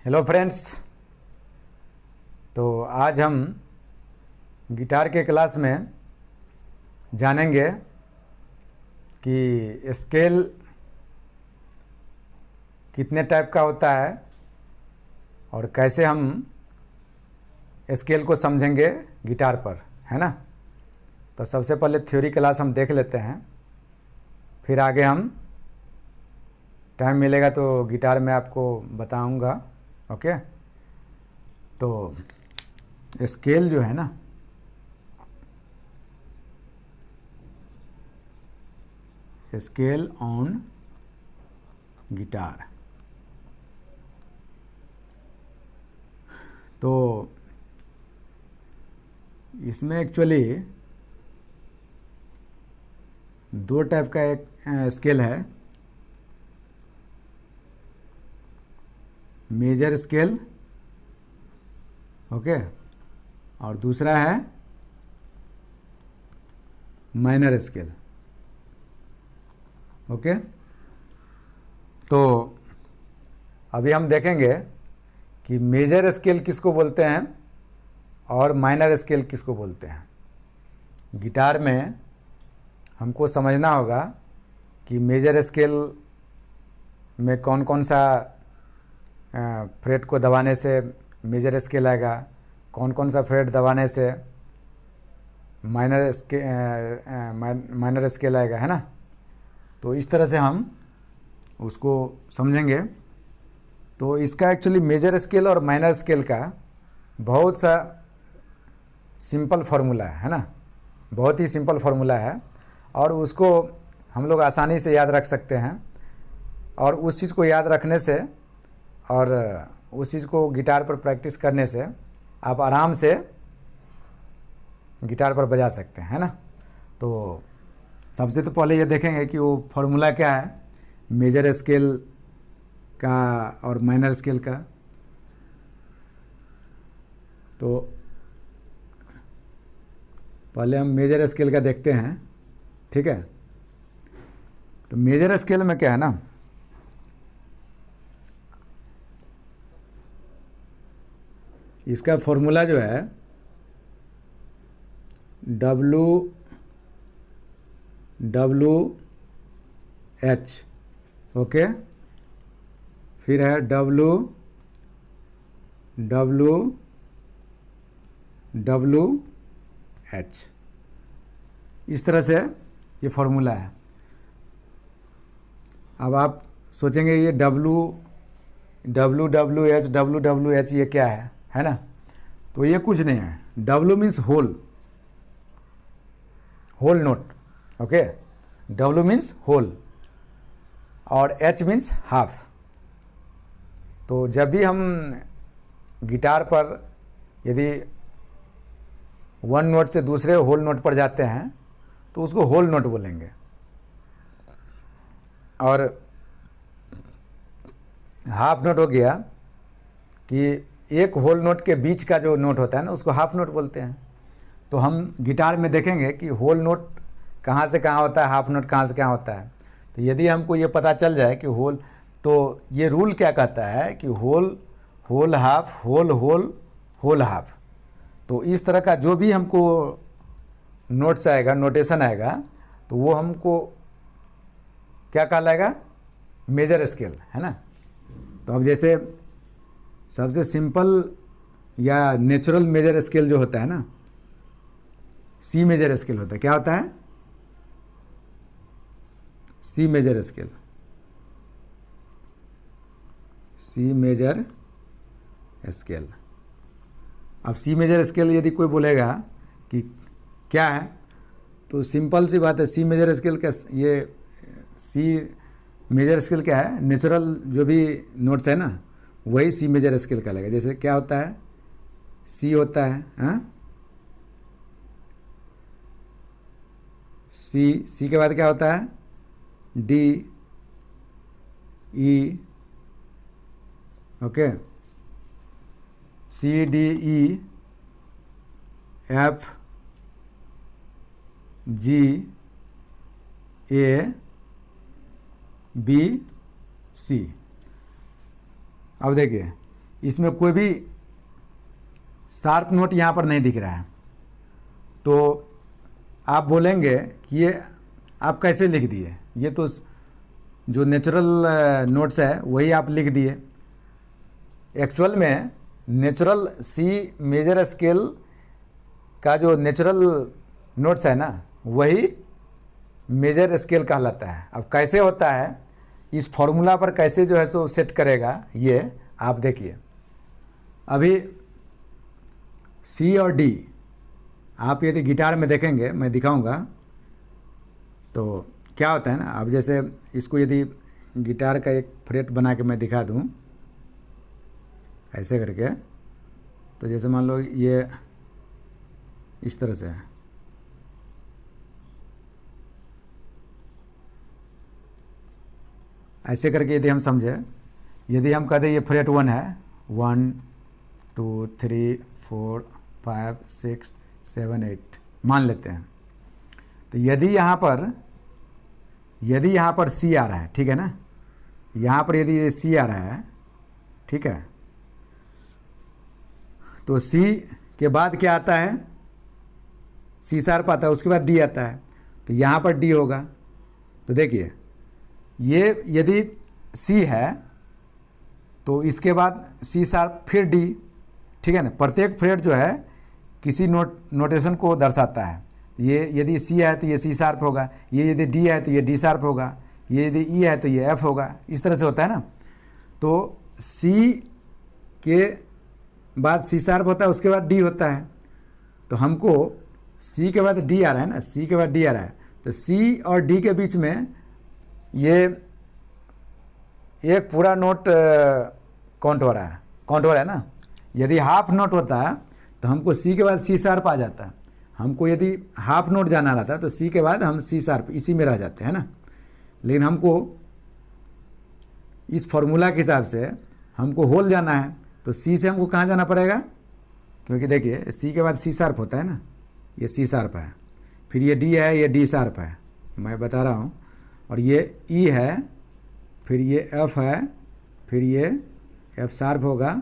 Hello friends. तो आज हम गिटार के क्लास में जानेंगे कि स्केल कितने टाइप का होता है और कैसे हम स्केल को समझेंगे गिटार पर, है ना। तो सबसे पहले थ्योरी क्लास हम देख लेते हैं, फिर आगे हम टाइम मिलेगा तो गिटार में आपको बताऊंगा। ओके। तो स्केल जो है ना, स्केल ऑन गिटार, तो इसमें एक्चुअली दो टाइप का एक स्केल है, मेजर स्केल, ओके, और दूसरा है माइनर स्केल, ओके। तो अभी हम देखेंगे कि मेजर स्केल किसको बोलते हैं और माइनर स्केल किसको बोलते हैं। गिटार में हमको समझना होगा कि मेजर स्केल में कौन कौन सा फ्रेट को दबाने से मेजर स्केल आएगा, कौन कौन सा फ्रेट दबाने से माइनर स्केल आएगा, है ना। तो इस तरह से हम उसको समझेंगे। तो इसका एक्चुअली मेजर स्केल और माइनर स्केल का बहुत सा सिंपल फार्मूला है ना, बहुत ही सिंपल फार्मूला है और उसको हम लोग आसानी से याद रख सकते हैं। और उस चीज़ को याद रखने से और उस चीज़ को गिटार पर प्रैक्टिस करने से आप आराम से गिटार पर बजा सकते हैं, है ना। तो सबसे तो पहले ये देखेंगे कि वो फार्मूला क्या है मेजर स्केल का और माइनर स्केल का। तो पहले हम मेजर स्केल का देखते हैं, ठीक है। तो मेजर स्केल में क्या है ना, इसका फॉर्मूला जो है WH, ओके, फिर है WH। इस तरह से ये फॉर्मूला है। अब आप सोचेंगे ये WH ये क्या है ना। तो ये कुछ नहीं है। W means whole note, okay. W means whole और H मीन्स हाफ। तो जब भी हम गिटार पर यदि वन नोट से दूसरे होल नोट पर जाते हैं तो उसको होल नोट बोलेंगे। और हाफ नोट हो गया कि एक होल नोट के बीच का जो नोट होता है ना, उसको हाफ नोट बोलते हैं। तो हम गिटार में देखेंगे कि होल नोट कहाँ से कहाँ होता है, हाफ नोट कहाँ से कहाँ होता है। तो यदि हमको ये पता चल जाए कि होल, तो ये रूल क्या कहता है कि होल हाफ, होल हाफ। तो इस तरह का जो भी हमको नोट्स आएगा, नोटेशन आएगा, तो वो हमको क्या कहलाएगा, मेजर स्केल, है ना। तो अब जैसे सबसे सिंपल या नेचुरल मेजर स्केल जो होता है ना, सी मेजर स्केल होता है। क्या होता है, C major scale, C major scale. अब सी मेजर स्केल यदि कोई बोलेगा कि क्या है, तो सिंपल सी बात है, सी मेजर स्केल का ये सी मेजर स्केल क्या है, नेचुरल जो भी नोट्स है ना, वही सी मेजर स्केल का लगेगा। जैसे क्या होता है, सी होता है, हाँ, सी के बाद क्या होता है, डी, ई, ओके, सी, डी, ई, एफ, जी, ए, बी, सी। अब देखिए इसमें कोई भी शार्प नोट यहाँ पर नहीं दिख रहा है। तो आप बोलेंगे कि ये आप कैसे लिख दिए, ये तो जो नेचुरल नोट्स है वही आप लिख दिए। एक्चुअल में नेचुरल सी मेजर स्केल का जो नेचुरल नोट्स है ना वही मेजर स्केल कहलाता है। अब कैसे होता है, इस फॉर्मूला पर कैसे जो है सो सेट करेगा, ये आप देखिए। अभी सी और डी आप यदि गिटार में देखेंगे, मैं दिखाऊंगा तो क्या होता है ना। अब जैसे इसको यदि गिटार का एक फ्रेट बना के मैं दिखा दूं ऐसे करके, तो जैसे मान लो ये इस तरह से है, ऐसे करके यदि हम समझे, यदि हम कहते ये फ्रेट 1 है, 1 2 3 4 5 6 7 8 मान लेते हैं। तो यदि यहाँ पर सी आ रहा है, ठीक है ना, यहाँ पर यदि ये सी आ रहा है, ठीक है, तो सी के बाद क्या आता है, सी शार्प आता है, उसके बाद डी आता है, तो यहाँ पर डी होगा। तो देखिए ये यदि सी है तो इसके बाद सी शार्प फिर डी, ठीक है ना। प्रत्येक फ्रेट जो है किसी नोटेशन को दर्शाता है। ये यदि सी है तो ये सी शार्प होगा, ये यदि डी है तो ये डी शार्प होगा, ये यदि ई है तो ये एफ होगा, इस तरह से होता है ना। तो सी के बाद सी शार्प होता है, उसके बाद डी होता है। तो हमको सी के बाद डी आ रहा है ना, सी के बाद डी आ रहा है, तो सी और डी के बीच में ये एक पूरा नोट काउंट हो रहा है ना। यदि हाफ नोट होता है तो हमको सी के बाद सी शार्प आ जाता है। हमको यदि हाफ नोट जाना रहता है तो सी के बाद हम सी शार्प इसी में रह जाते हैं ना। लेकिन हमको इस फॉर्मूला के हिसाब से हमको होल जाना है, तो सी से हमको कहाँ जाना पड़ेगा, क्योंकि देखिए सी के बाद सी शार्प होता है ना, ये सी शार्प है, फिर ये डी है, ये डी शार्प है, मैं बता रहा हूँ, और ये ई है, फिर ये एफ है, फिर ये एफ शार्प होगा,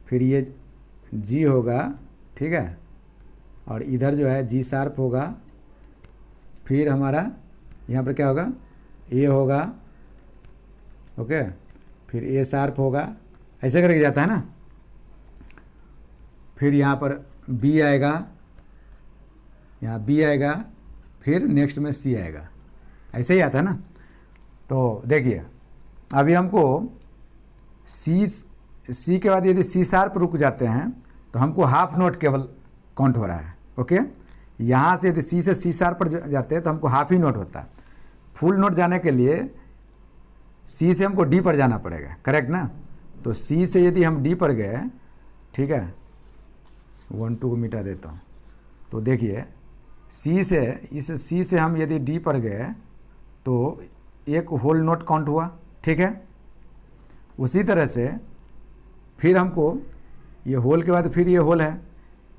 फिर ये जी होगा, ठीक है, और इधर जो है जी शार्प होगा, फिर हमारा यहाँ पर क्या होगा, ए होगा, ओके, फिर ए शार्प होगा, ऐसे करके जाता है ना। फिर यहाँ पर बी आएगा, यहाँ बी आएगा, फिर नेक्स्ट में सी आएगा, ऐसे ही आता है ना। तो देखिए अभी हमको सी के बाद यदि सी शार्प रुक जाते हैं तो हमको हाफ नोट केवल काउंट हो रहा है, ओके। यहाँ से यदि सी से सी शार्प पर जाते हैं तो हमको हाफ ही नोट होता है। फुल नोट जाने के लिए सी से हमको डी पर जाना पड़ेगा, करेक्ट ना। तो सी से यदि हम डी पर गए, ठीक है, 1 2 को मिटा देता हूँ। तो देखिए सी से, इस सी से हम यदि डी पर गए तो एक होल नोट काउंट हुआ, ठीक है। उसी तरह से फिर हमको ये होल के बाद फिर ये होल है,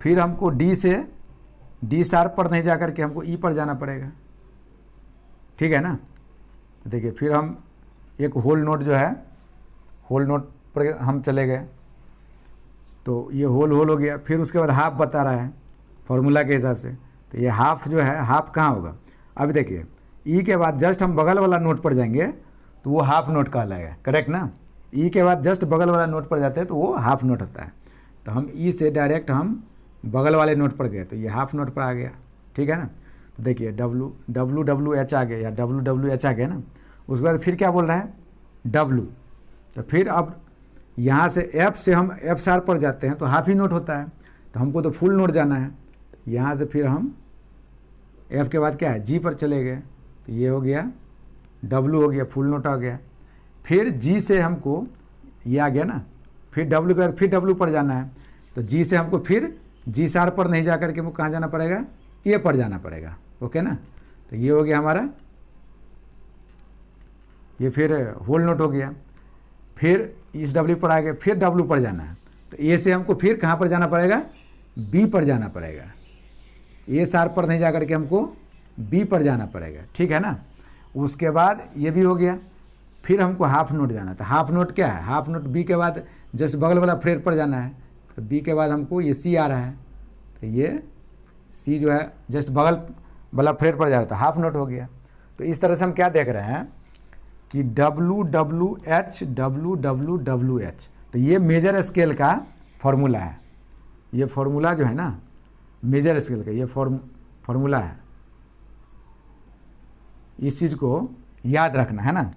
फिर हमको डी से डी शार्प पर नहीं जा कर के हमको ई पर जाना पड़ेगा, ठीक है ना। देखिए फिर हम एक होल नोट जो है, होल नोट पर हम चले गए, तो ये होल हो गया। फिर उसके बाद हाफ बता रहा है फॉर्मूला के हिसाब से, तो ये हाफ जो है, हाफ कहाँ होगा, अब देखिए ई के बाद जस्ट हम बगल वाला नोट पर जाएंगे तो वो हाफ नोट कहलाएगा, करेक्ट ना। ई के बाद जस्ट बगल वाला नोट पर जाते हैं तो वो हाफ नोट होता है। तो हम ई से डायरेक्ट हम बगल वाले नोट पर गए तो ये हाफ नोट पर आ गया, ठीक है ना। तो देखिए डब्लू एच आ गया, या डब्लू एच आ गया ना। उसके बाद फिर क्या बोल रहा है, डब्लू। तो फिर अब यहाँ से एफ से हम एफ शार्प पर जाते हैं तो हाफ ही नोट होता है, तो हमको तो फुल नोट जाना है। तो यहाँ से फिर हम एफ के बाद क्या है, जी पर चले गए, तो ये हो गया डब्लू हो गया, फुल नोट आ गया। फिर जी से हमको ये आ गया ना, फिर डब्लू के बाद फिर डब्लू पर जाना है, तो जी से हमको फिर जी शार्प पर नहीं जा कर के हमको कहाँ जाना पड़ेगा, ए पर जाना पड़ेगा, ओके ना। तो ये हो गया हमारा, ये फिर होल नोट हो गया। फिर इस डब्ल्यू पर आ गए, फिर डब्ल्यू पर जाना है, तो ए से हमको फिर कहाँ पर जाना पड़ेगा, बी पर जाना पड़ेगा। ए शार्प पर नहीं जा कर के हमको बी पर जाना पड़ेगा, ठीक है ना। उसके बाद ये भी हो गया, फिर हमको हाफ नोट जाना था। हाफ नोट क्या है, हाफ नोट बी के बाद जस्ट बगल वाला फ्रेट पर जाना है, तो बी के बाद हमको ये सी आ रहा है, तो ये सी जो है जस्ट बगल वाला फ्रेट पर जा रहा था, हाफ नोट हो गया। तो इस तरह से हम क्या देख रहे हैं कि W W H W W W H, तो ये मेजर स्केल का फॉर्मूला है। ये फॉर्मूला जो है ना मेजर स्केल का, ये फॉर्मूला है, इस चीज़ को याद रखना है ना।